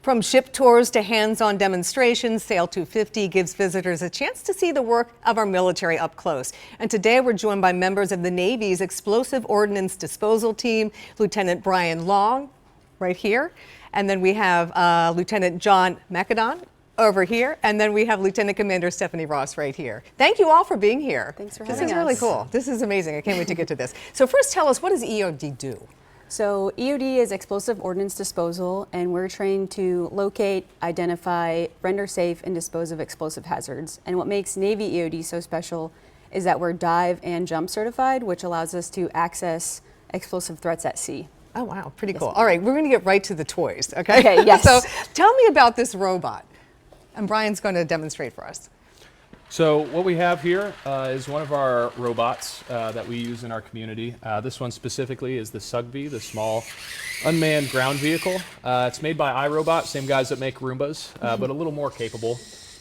From ship tours to hands-on demonstrations, Sail250 gives visitors a chance to see the work of our military up close. And today we're joined by members of the Navy's Explosive Ordnance Disposal Team, Lieutenant Brian Long, right here. And then we have Lieutenant John Mecadon over here. And then we have Lieutenant Commander Stephanie Ross right here. Thank you all for being here. Thanks for having us. This is really cool. This is amazing. I can't wait to get to this. So first tell us, what does EOD do? So EOD is Explosive Ordnance Disposal, and we're trained to locate, identify, render safe, and dispose of explosive hazards. And what makes Navy EOD so special is that we're dive and jump certified, which allows us to access explosive threats at sea. Oh, wow, pretty cool. All right, we're going to get right to the toys, okay? Okay, yes. So tell me about this robot, and Brian's going to demonstrate for us. So what we have here is one of our robots that we use in our community. This one specifically is the SUGV, the small unmanned ground vehicle. It's made by iRobot, same guys that make Roombas, but a little more capable.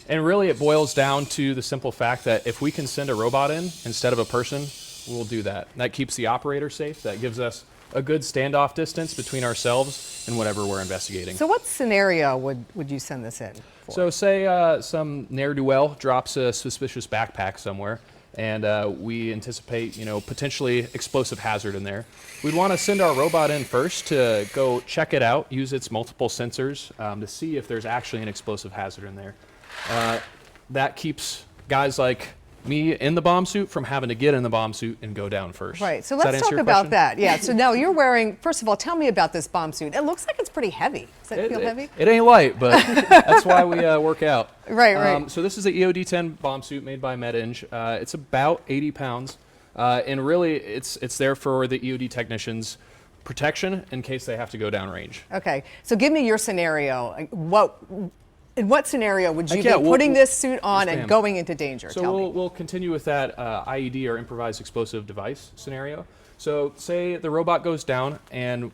And really it boils down to the simple fact that if we can send a robot in instead of a person, we'll do that. That keeps the operator safe. That gives us a good standoff distance between ourselves and whatever we're investigating. So what scenario would you send this in for? So say some ne'er-do-well drops a suspicious backpack somewhere, and we anticipate, potentially explosive hazard in there. We'd want to send our robot in first to go check it out, use its multiple sensors to see if there's actually an explosive hazard in there. That keeps guys like me in the bomb suit from having to get in the bomb suit and go down first. Right, so let's talk about that. Yeah, so now you're wearing, first of all, tell me about this bomb suit. It looks like it's pretty heavy. Does it feel heavy? It ain't light, but that's why we work out. Right. So this is the EOD-10 bomb suit made by Mecadon. It's about 80 pounds, and really it's there for the EOD technicians' protection in case they have to go downrange. Okay, so give me your scenario. In what scenario would you be putting this suit on and going into danger? So we'll continue with that IED, or improvised explosive device scenario. So say the robot goes down and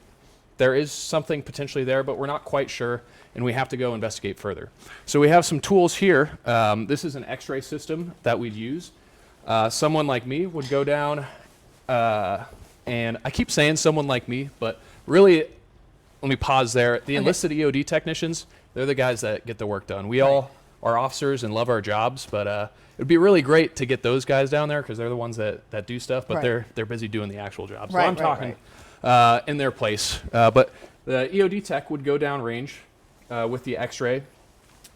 there is something potentially there, but we're not quite sure, and we have to go investigate further. So we have some tools here. This is an X-ray system that we'd use. Someone like me would go down, and I keep saying someone like me, but really, let me pause there. The enlisted EOD technicians, they're the guys that get the work done. We all are officers and love our jobs, but it would be really great to get those guys down there because they're the ones that do stuff, but they're busy doing the actual job. So I'm talking in their place. But the EOD tech would go downrange with the X-ray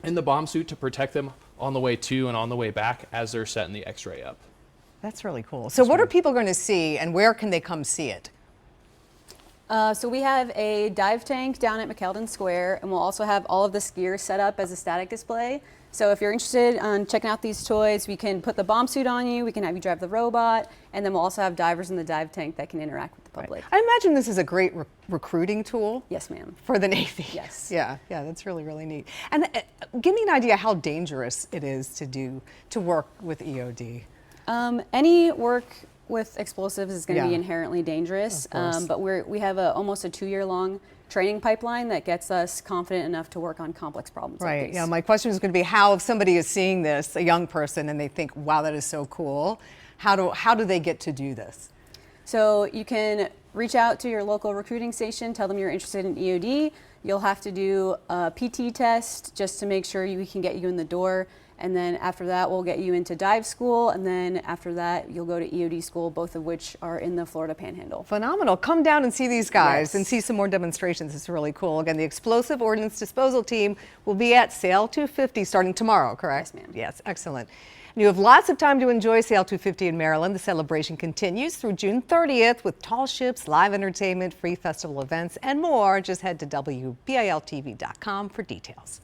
in the bomb suit to protect them on the way to and on the way back as they're setting the X-ray up. That's really cool. So what are people going to see, and where can they come see it? So we have a dive tank down at Mecadon Square, and we'll also have all of this gear set up as a static display. So if you're interested in checking out these toys, we can put the bomb suit on you, we can have you drive the robot, and then we'll also have divers in the dive tank that can interact with the public. I imagine this is a great recruiting tool. Yes, ma'am. For the Navy. Yes. Yeah, that's really, really neat. And give me an idea how dangerous it is to work with EOD. Any work with explosives is going to be inherently dangerous, but we have almost a 2-year-long training pipeline that gets us confident enough to work on complex problems like these. Yeah, my question is going to be, how if somebody is seeing this, a young person, and they think, wow, that is so cool, how do they get to do this? So you can reach out to your local recruiting station, tell them you're interested in EOD. You'll have to do a PT test just to make sure we can get you in the door. And then after that, we'll get you into dive school. And then after that, you'll go to EOD school, both of which are in the Florida Panhandle. Phenomenal. Come down and see these guys and see some more demonstrations. It's really cool. Again, the Explosive Ordnance Disposal Team will be at Sail250 starting tomorrow, correct? Yes, ma'am. Yes, excellent. And you have lots of time to enjoy Sail250 in Maryland. The celebration continues through June 30th with tall ships, live entertainment, free festival events, and more. Just head to WBAL-TV.com for details.